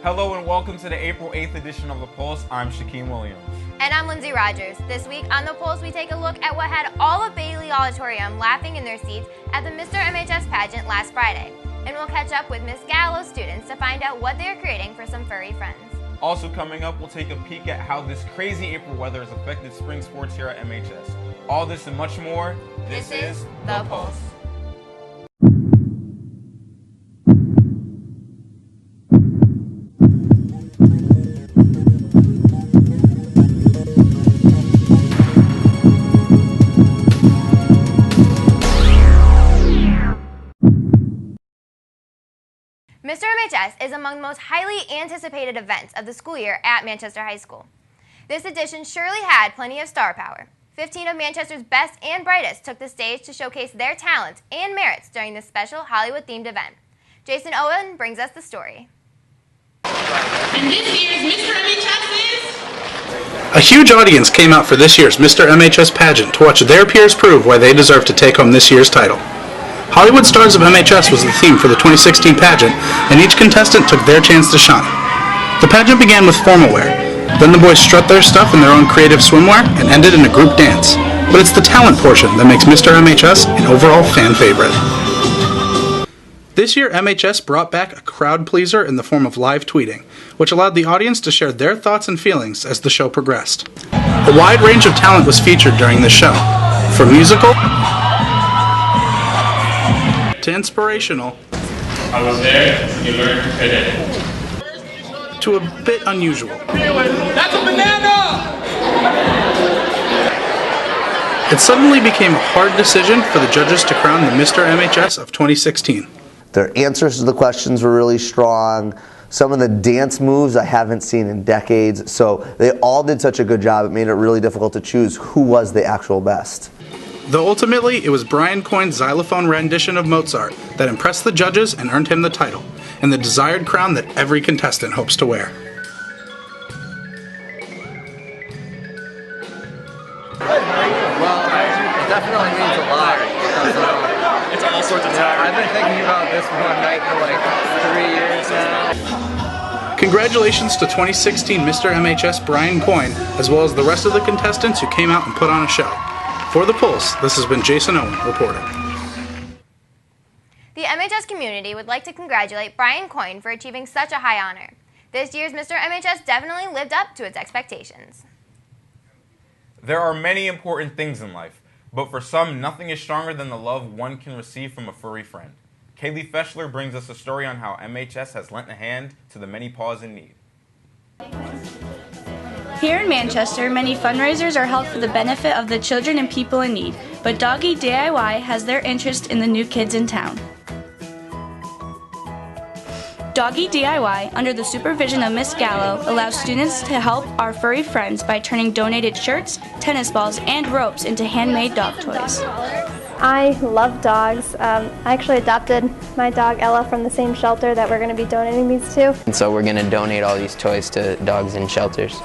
Hello and welcome to the April 8th edition of The Pulse. I'm Shaquem Williams. And I'm Lindsay Rogers. This week on The Pulse, we take a look at what had all of Bailey Auditorium laughing in their seats at the MrMHS pageant last Friday. And we'll catch up with Miss Gallo's students to find out what they're creating for some furry friends. Also coming up, we'll take a peek at how this crazy April weather has affected spring sports here at MHS. All this and much more, this is The Pulse. MrMHS is among the most highly anticipated events of the school year at Manchester High School. This edition surely had plenty of star power. 15 of Manchester's best and brightest took the stage to showcase their talents and merits during this special Hollywood-themed event. Jason Owen brings us the story. And this year's MrMHS is... A huge audience came out for this year's MrMHS pageant to watch their peers prove why they deserve to take home this year's title. Hollywood Stars of MHS was the theme for the 2016 pageant, and each contestant took their chance to shine. The pageant began with formal wear. Then the boys strut their stuff in their own creative swimwear and ended in a group dance. But it's the talent portion that makes MrMHS an overall fan favorite. This year, MHS brought back a crowd pleaser in the form of live tweeting, which allowed the audience to share their thoughts and feelings as the show progressed. A wide range of talent was featured during this show, from musical to inspirational, I was there, you learned to fit in. To a bit unusual. That's a banana! It suddenly became a hard decision for the judges to crown the MrMHS of 2016. Their answers to the questions were really strong. Some of the dance moves I haven't seen in decades. So they all did such a good job, it made it really difficult to choose who was the actual best. Though ultimately, it was Brian Coyne's xylophone rendition of Mozart that impressed the judges and earned him the title, and the desired crown that every contestant hopes to wear. Well, it definitely means a lot. It's all sorts of time. I've been thinking about this one night for like 3 years now. Congratulations to 2016 MrMHS Brian Coyne, as well as the rest of the contestants who came out and put on a show. For The Pulse, this has been Jason Owen reporting. The MHS community would like to congratulate Brian Coyne for achieving such a high honor. This year's MrMHS definitely lived up to its expectations. There are many important things in life, but for some, nothing is stronger than the love one can receive from a furry friend. Kaylee Feshler brings us a story on how MHS has lent a hand to the many paws in need. Here in Manchester, many fundraisers are held for the benefit of the children and people in need, but Doggie DIY has their interest in the new kids in town. Doggie DIY, under the supervision of Miss Gallo, allows students to help our furry friends by turning donated shirts, tennis balls, and ropes into handmade dog toys. I love dogs. I actually adopted my dog Ella from the same shelter that we're going to be donating these to. And so we're going to donate all these toys to dogs in shelters.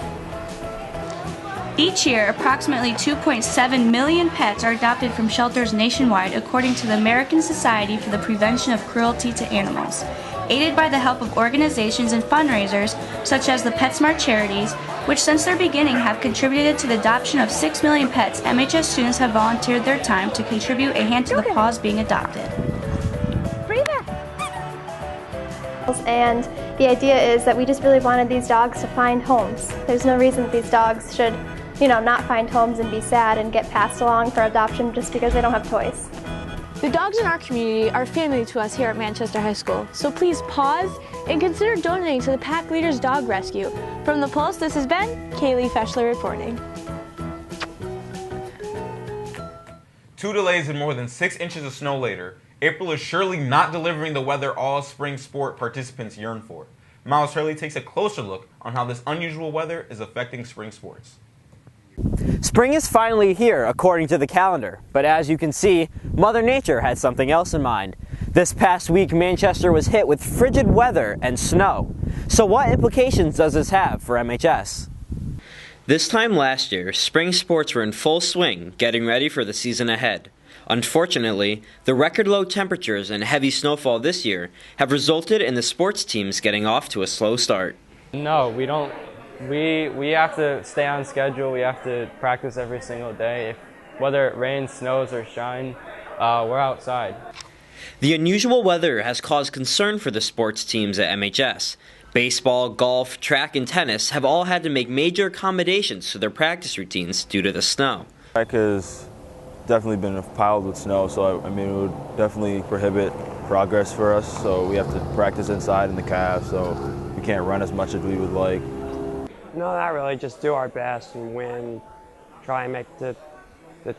Each year, approximately 2.7 million pets are adopted from shelters nationwide, according to the American Society for the Prevention of Cruelty to Animals. Aided by the help of organizations and fundraisers, such as the PetSmart charities, which since their beginning have contributed to the adoption of 6 million pets, MHS students have volunteered their time to contribute a hand to the paws being adopted. And the idea is that we just really wanted these dogs to find homes. There's no reason that these dogs should, not find homes and be sad and get passed along for adoption just because they don't have toys. The dogs in our community are family to us here at Manchester High School, so please pause and consider donating to the Pack Leaders Dog Rescue. From The Pulse, this has been Kaylee Feshler reporting. 2 delays and more than 6 inches of snow later, April is surely not delivering the weather all spring sport participants yearn for. Miles Hurley takes a closer look on how this unusual weather is affecting spring sports. Spring is finally here, according to the calendar, but as you can see, Mother Nature had something else in mind. This past week, Manchester was hit with frigid weather and snow. So what implications does this have for MHS? This time last year, spring sports were in full swing, getting ready for the season ahead. Unfortunately, the record low temperatures and heavy snowfall this year have resulted in the sports teams getting off to a slow start. No, we don't. We have to stay on schedule. We have to practice every single day. Whether it rains, snows, or shine, we're outside. The unusual weather has caused concern for the sports teams at MHS. Baseball, golf, track, and tennis have all had to make major accommodations to their practice routines due to the snow. Track has definitely been piled with snow, so I mean it would definitely prohibit progress for us. So we have to practice inside in the cab, so we can't run as much as we would like. No, not really. Just do our best and win. Try and make the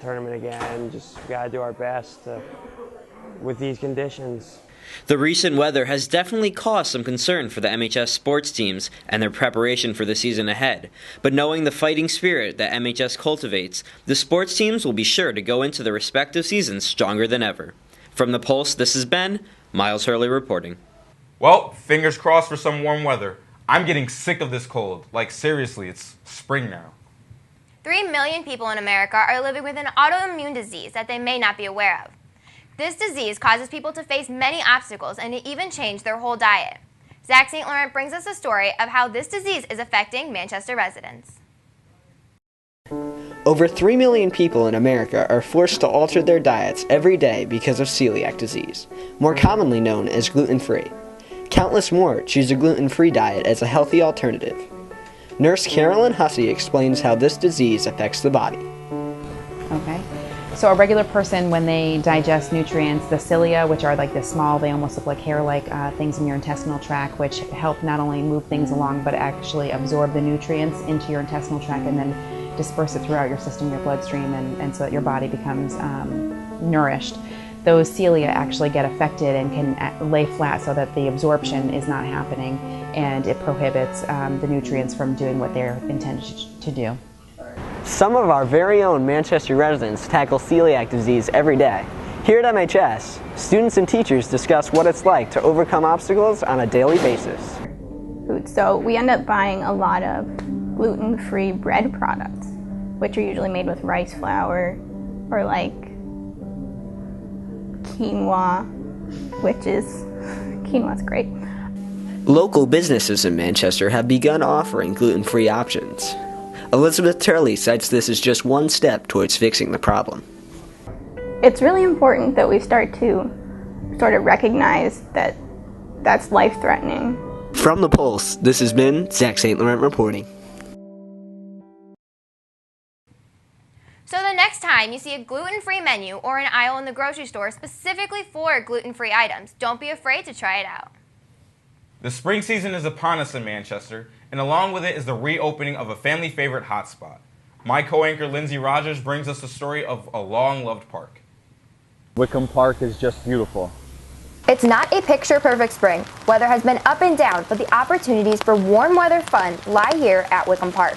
tournament again. Just gotta do our best with these conditions. The recent weather has definitely caused some concern for the MHS sports teams and their preparation for the season ahead. But knowing the fighting spirit that MHS cultivates, the sports teams will be sure to go into their respective seasons stronger than ever. From the Pulse, this has been Miles Hurley reporting. Well, fingers crossed for some warm weather. I'm getting sick of this cold. Like, seriously, it's spring now. 3 million people in America are living with an autoimmune disease that they may not be aware of. This disease causes people to face many obstacles and to even change their whole diet. Zach St. Laurent brings us a story of how this disease is affecting Manchester residents. Over 3 million people in America are forced to alter their diets every day because of celiac disease, more commonly known as gluten-free. Countless more choose a gluten-free diet as a healthy alternative. Nurse Carolyn Hussey explains how this disease affects the body. Okay. So a regular person, when they digest nutrients, the cilia, which are like this small, they almost look like hair-like things in your intestinal tract, which help not only move things along, but actually absorb the nutrients into your intestinal tract and then disperse it throughout your system, your bloodstream, and so that your body becomes nourished. Those cilia actually get affected and can lay flat so that the absorption is not happening, and it prohibits the nutrients from doing what they're intended to do. Some of our very own Manchester residents tackle celiac disease every day. Here at MHS, students and teachers discuss what it's like to overcome obstacles on a daily basis. So we end up buying a lot of gluten-free bread products, which are usually made with rice flour or like quinoa, quinoa's great. Local businesses in Manchester have begun offering gluten-free options. Elizabeth Turley cites this as just one step towards fixing the problem. It's really important that we start to sort of recognize that that's life-threatening. From the Pulse, this has been Zach St. Laurent reporting. So the next time you see a gluten-free menu or an aisle in the grocery store specifically for gluten-free items, don't be afraid to try it out. The spring season is upon us in Manchester, and along with it is the reopening of a family favorite hotspot. My co-anchor Lindsay Rogers brings us the story of a long-loved park. Wickham Park is just beautiful. It's not a picture-perfect spring. Weather has been up and down, but the opportunities for warm weather fun lie here at Wickham Park.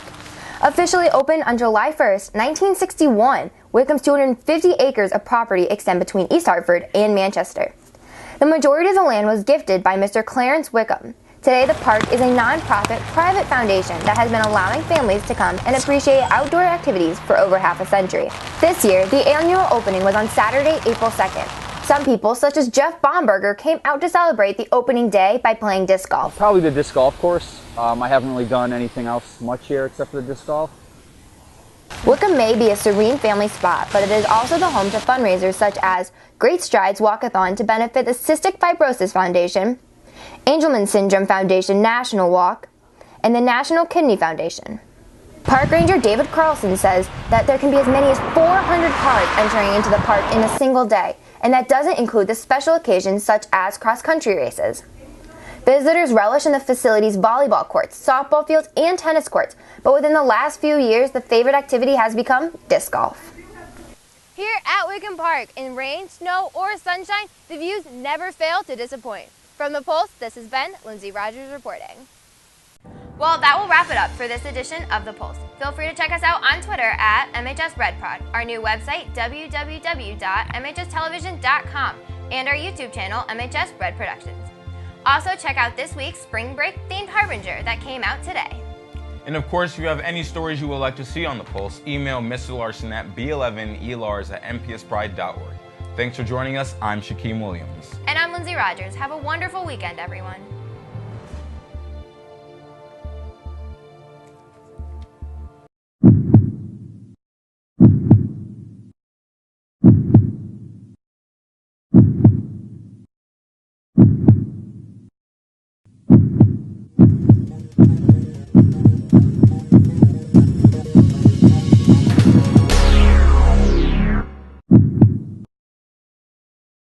Officially opened on July 1st, 1961, Wickham's 250 acres of property extend between East Hartford and Manchester. The majority of the land was gifted by Mr. Clarence Wickham. Today, the park is a non-profit, private foundation that has been allowing families to come and appreciate outdoor activities for over half a century. This year, the annual opening was on Saturday, April 2nd. Some people, such as Jeff Baumberger, came out to celebrate the opening day by playing disc golf. Probably the disc golf course. I haven't really done anything else much here except for the disc golf. Wickham may be a serene family spot, but it is also the home to fundraisers such as Great Strides Walkathon to benefit the Cystic Fibrosis Foundation, Angelman Syndrome Foundation National Walk, and the National Kidney Foundation. Park Ranger David Carlson says that there can be as many as 400 cars entering into the park in a single day, and that doesn't include the special occasions such as cross-country races. Visitors relish in the facility's volleyball courts, softball fields, and tennis courts, but within the last few years, the favorite activity has become disc golf. Here at Wickham Park, in rain, snow, or sunshine, the views never fail to disappoint. From the Pulse, this has been Lindsay Rogers reporting. Well, that will wrap it up for this edition of The Pulse. Feel free to check us out on Twitter at MHSBreadProd, our new website, www.mhstelevision.com, and our YouTube channel, MHS Bread Productions. Also, check out this week's Spring Break themed Harbinger that came out today. And of course, if you have any stories you would like to see on The Pulse, email Mr. Larson at b11elars@mpspride.org. Thanks for joining us. I'm Shaquem Williams. And I'm Lindsay Rogers. Have a wonderful weekend, everyone.